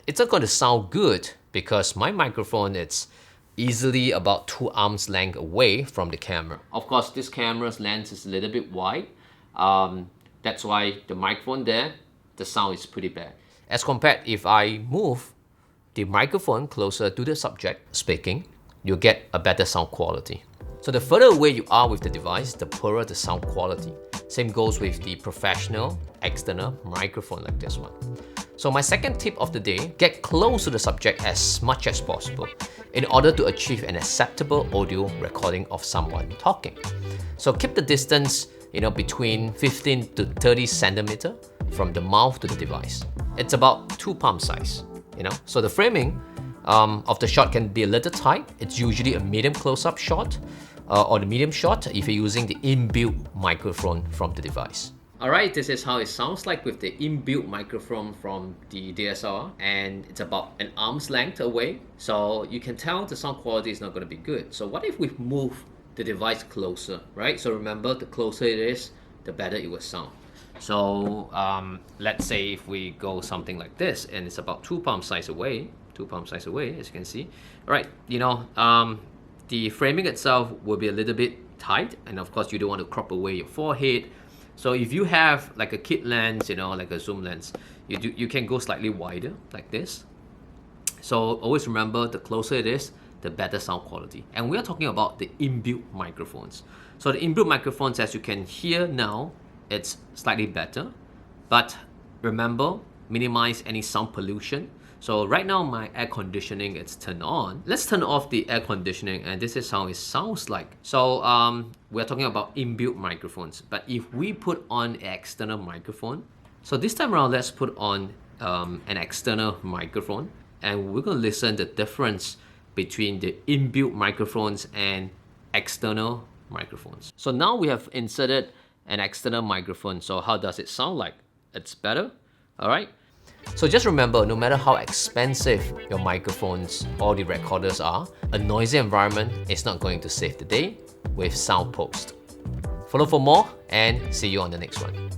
it's not going to sound good because my microphone, it's easily about 2 arms length away from the camera. Of course, this camera's lens is a little bit wide. That's why the microphone there, the sound is pretty bad. As compared, if I move the microphone closer to the subject speaking, you'll get a better sound quality. So the further away you are with the device, the poorer the sound quality. Same goes with the professional external microphone like this one. So my second tip of the day, get close to the subject as much as possible in order to achieve an acceptable audio recording of someone talking. So keep the distance, between 15 to 30 centimeter from the mouth to the device. It's about 2 palm size, So the framing of the shot can be a little tight. It's usually a medium close-up shot or the medium shot if you're using the inbuilt microphone from the device. Alright, this is how it sounds like with the inbuilt microphone from the DSLR, and it's about an arm's length away, so you can tell the sound quality is not going to be good. So what if we move the device closer, right? So remember, the closer it is, the better it will sound. So let's say if we go something like this, and it's about 2 palm size away, as you can see. Alright, the framing itself will be a little bit tight, and of course you don't want to crop away your forehead. So if you have like a kit lens, like a zoom lens, you can go slightly wider like this. So always remember, the closer it is, the better sound quality. And we are talking about the inbuilt microphones. So the inbuilt microphones, as you can hear now, it's slightly better. But remember, minimize any sound pollution. So right now my air conditioning is turned on. Let's turn off the air conditioning, and this is how it sounds like. So we're talking about inbuilt microphones. But if we put on an external microphone, so this time around let's put on an external microphone, and we're going to listen the difference between the inbuilt microphones and external microphones. So now we have inserted an external microphone. So how does it sound like? It's better, all right? So just remember, no matter how expensive your microphones or the recorders are, a noisy environment is not going to save the day with Soundpost. Follow for more, and see you on the next one.